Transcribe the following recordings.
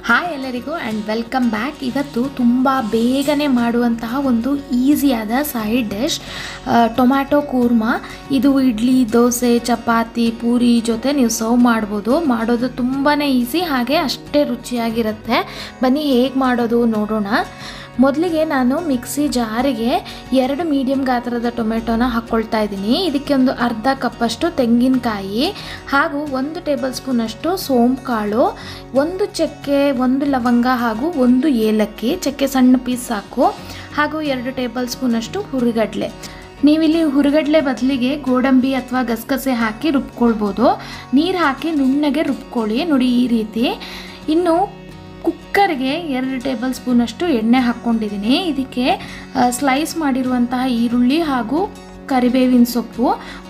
Hi ಎಲ್ಲರಿಗೂ and welcome back. ಇವತ್ತು ತುಂಬ ಬೇಗನೆ ಮಾಡುವಂತಹ ಒಂದು ಈಸಿಯಾದ ಸೈಡ್ ಡಿಶ್ ಟೊಮ್ಯಾಟೊ ಕೂರ್ಮಾ. ಇದು ಇಡ್ಲಿ, ದೋಸೆ, ಚಪಾತಿ, ಪೂರಿ ಜೊತೆ ನೀವು ಸರ್ವ್ ಮಾಡ್ಬೋದು. ಮಾಡೋದು ತುಂಬಾ ಈಸಿ, ಹಾಗೆ ಅಷ್ಟೇ ರುಚಿಯಾಗಿರುತ್ತೆ. ಬನ್ನಿ ಹೇಗೆ ಮಾಡೋದು ನೋಡೋಣ. ಮೊದಲಿಗೆ ನಾನು ಮಿಕ್ಸಿ ಜಾರಿಗೆ 2 ಮೀಡಿಯಮ್ ಗಾತ್ರದ ಟೊಮೆಟೊನ ಹಾಕ್ಕೊಳ್ತಾ ಇದ್ದೀನಿ. ಇದಕ್ಕೆ ಒಂದು ಅರ್ಧ ಕಪ್ಪಷ್ಟು ತೆಂಗಿನಕಾಯಿ ಹಾಗೂ 1 ಟೇಬಲ್ ಸ್ಪೂನಷ್ಟು ಸೋಂಪು ಕಾಳು, 1 ಚಕ್ಕೆ, 1 ಲವಂಗ ಹಾಗೂ 1 ಏಲಕ್ಕಿ. ಚಕ್ಕೆ ಸಣ್ಣ ಪೀಸ್ ಸಾಕು. ಹಾಗೂ 2 ಟೇಬಲ್ ಸ್ಪೂನಷ್ಟು ಹುರಿಗಡಲೆ. ನೀವಿಲ್ಲಿ ಹುರಿಗಡಲೆ ಬದಲಿಗೆ ಗೋಡಂಬಿ ಅಥವಾ ಗಸಗಸೆ ಹಾಕಿ ರುಬ್ಕೊಳ್ಬೋದು. ನೀರು ಹಾಕಿ ನುಣ್ಣಗೆ ರುಬ್ಕೊಳ್ಳಿ ನೋಡಿ ಈ ರೀತಿ. ಇನ್ನು ಕುಕ್ಕರ್ಗೆ 2 ಟೇಬಲ್ ಸ್ಪೂನಷ್ಟು ಎಣ್ಣೆ ಹಾಕ್ಕೊಂಡಿದ್ದೀನಿ. ಇದಕ್ಕೆ ಸ್ಲೈಸ್ ಮಾಡಿರುವಂತಹ ಈರುಳ್ಳಿ ಹಾಗೂ ಕರಿಬೇವಿನ ಸೊಪ್ಪು,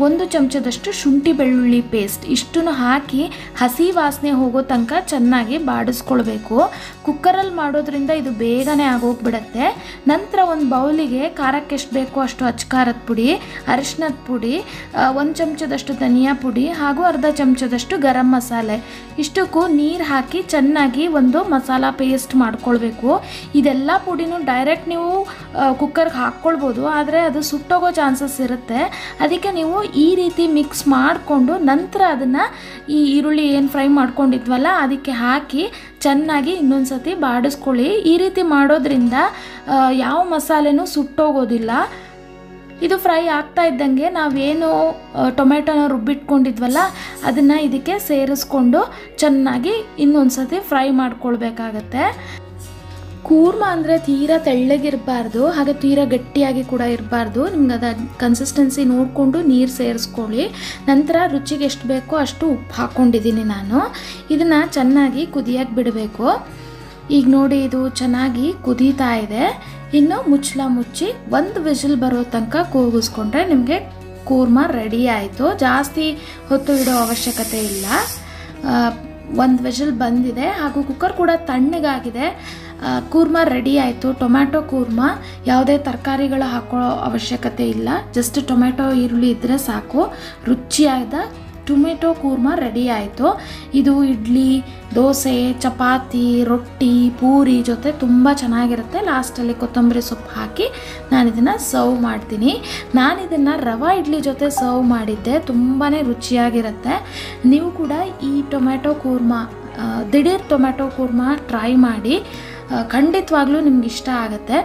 1 ಚಮಚದಷ್ಟು ಶುಂಠಿ ಬೆಳ್ಳುಳ್ಳಿ ಪೇಸ್ಟ್ ಇಷ್ಟನ್ನು ಹಾಕಿ ಹಸಿ ವಾಸನೆ ಹೋಗೋ ತನಕ ಚೆನ್ನಾಗಿ ಬಾಡಿಸ್ಕೊಳ್ಬೇಕು. ಕುಕ್ಕರಲ್ಲಿ ಮಾಡೋದ್ರಿಂದ ಇದು ಬೇಗನೆ ಆಗೋಗ್ಬಿಡತ್ತೆ. ನಂತರ ಒಂದು ಬೌಲಿಗೆ ಖಾರಕ್ಕೆ ಎಷ್ಟು ಬೇಕೋ ಅಷ್ಟು ಅಚ್ಕಾರದ ಪುಡಿ, ಅರಿಶಿನದ ಪುಡಿ, 1 ಚಮಚದಷ್ಟು ಧನಿಯಾ ಪುಡಿ ಹಾಗೂ ಅರ್ಧ ಚಮಚದಷ್ಟು ಗರಂ ಮಸಾಲೆ ಇಷ್ಟಕ್ಕೂ ನೀರು ಹಾಕಿ ಚೆನ್ನಾಗಿ ಒಂದು ಮಸಾಲ ಪೇಸ್ಟ್ ಮಾಡ್ಕೊಳ್ಬೇಕು. ಇದೆಲ್ಲ ಪುಡಿನೂ ಡೈರೆಕ್ಟ್ ನೀವು ಕುಕ್ಕರ್ಗೆ ಹಾಕ್ಕೊಳ್ಬೋದು, ಆದರೆ ಅದು ಸುಟ್ಟೋಗೋ ಚಾನ್ಸಸ್ ಇರುತ್ತೆ. ಅದಕ್ಕೆ ನೀವು ಈ ರೀತಿ ಮಿಕ್ಸ್ ಮಾಡಿಕೊಂಡು ನಂತರ ಅದನ್ನು ಈ ಈರುಳ್ಳಿ ಏನು ಫ್ರೈ ಮಾಡ್ಕೊಂಡಿದ್ವಲ್ಲ ಅದಕ್ಕೆ ಹಾಕಿ ಚೆನ್ನಾಗಿ ಇನ್ನೊಂದು ಸತಿ ಬಾಡಿಸ್ಕೊಳ್ಳಿ. ಈ ರೀತಿ ಮಾಡೋದ್ರಿಂದ ಯಾವ ಮಸಾಲೆನೂ ಸುಟ್ಟೋಗೋದಿಲ್ಲ. ಇದು ಫ್ರೈ ಆಗ್ತಾ ಇದ್ದಂಗೆ ನಾವೇನು ಟೊಮೆಟೊನ ರುಬ್ಬಿಟ್ಕೊಂಡಿದ್ವಲ್ಲ ಅದನ್ನು ಇದಕ್ಕೆ ಸೇರಿಸ್ಕೊಂಡು ಚೆನ್ನಾಗಿ ಇನ್ನೊಂದು ಸತಿ ಫ್ರೈ ಮಾಡ್ಕೊಳ್ಬೇಕಾಗತ್ತೆ. ಕೂರ್ಮಾ ಅಂದರೆ ತೀರಾ ತೆಳ್ಳಗಿರಬಾರ್ದು, ಹಾಗೆ ತೀರಾ ಗಟ್ಟಿಯಾಗಿ ಕೂಡ ಇರಬಾರ್ದು. ನಿಮ್ಗೆ ಅದು ಕನ್ಸಿಸ್ಟೆನ್ಸಿ ನೋಡಿಕೊಂಡು ನೀರು ಸೇರಿಸ್ಕೊಳ್ಳಿ. ನಂತರ ರುಚಿಗೆ ಎಷ್ಟು ಬೇಕೋ ಅಷ್ಟು ಉಪ್ಪು ಹಾಕ್ಕೊಂಡಿದ್ದೀನಿ ನಾನು. ಇದನ್ನು ಚೆನ್ನಾಗಿ ಕುದಿಯಕ್ಕೆ ಬಿಡಬೇಕು. ಈಗ ನೋಡಿ ಇದು ಚೆನ್ನಾಗಿ ಕುದೀತಾ ಇದೆ. ಇನ್ನು ಮುಚ್ಚಳ ಮುಚ್ಚಿ 1 ವಿಸಿಲ್ ಬರೋ ತನಕ ಕೂಗಿಸ್ಕೊಂಡ್ರೆ ನಿಮಗೆ ಕೂರ್ಮಾ ರೆಡಿ ಆಯಿತು. ಜಾಸ್ತಿ ಹೊತ್ತು ಇಡೋ ಅವಶ್ಯಕತೆ ಇಲ್ಲ. 1 ವಿಸಿಲ್ ಬಂದಿದೆ ಹಾಗೂ ಕುಕ್ಕರ್ ಕೂಡ ತಣ್ಣಗಾಗಿದೆ. ಕೂರ್ಮಾ ರೆಡಿ ಆಯಿತು. ಟೊಮ್ಯಾಟೊ ಕೂರ್ಮಾ, ಯಾವುದೇ ತರಕಾರಿಗಳು ಹಾಕೊಳ್ಳೋ ಅವಶ್ಯಕತೆ ಇಲ್ಲ. ಜಸ್ಟ್ ಟೊಮೆಟೊ ಈರುಳ್ಳಿ ಇದ್ದರೆ ಸಾಕು. ರುಚಿಯಾದ ಟೊಮೆಟೊ ಕೂರ್ಮಾ ರೆಡಿ ಆಯಿತು. ಇದು ಇಡ್ಲಿ, ದೋಸೆ, ಚಪಾತಿ, ರೊಟ್ಟಿ, ಪೂರಿ ಜೊತೆ ತುಂಬ ಚೆನ್ನಾಗಿರುತ್ತೆ. ಲಾಸ್ಟಲ್ಲಿ ಕೊತ್ತಂಬರಿ ಸೊಪ್ಪು ಹಾಕಿ ನಾನು ಇದನ್ನು ಸರ್ವ್ ಮಾಡ್ತೀನಿ. ನಾನು ಇದನ್ನು ರವಾ ಇಡ್ಲಿ ಜೊತೆ ಸರ್ವ್ ಮಾಡಿದ್ದೆ. ತುಂಬಾ ರುಚಿಯಾಗಿರುತ್ತೆ. ನೀವು ಕೂಡ ಈ ಟೊಮೆಟೊ ಕೂರ್ಮಾ, ದಿಢೀರ್ ಟೊಮೆಟೊ ಕೂರ್ಮಾ ಟ್ರೈ ಮಾಡಿ. ಖಂಡಿತವಾಗ್ಲೂ ನಿಮ್ಗೆ ಇಷ್ಟ ಆಗುತ್ತೆ.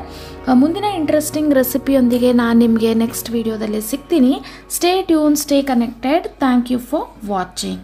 ಮುಂದಿನ ಇಂಟ್ರೆಸ್ಟಿಂಗ್ ರೆಸಿಪಿಯೊಂದಿಗೆ ನಾನು ನಿಮಗೆ ನೆಕ್ಸ್ಟ್ ವಿಡಿಯೋದಲ್ಲಿ ಸಿಗ್ತೀನಿ. Stay tune, stay connected. Thank you for watching.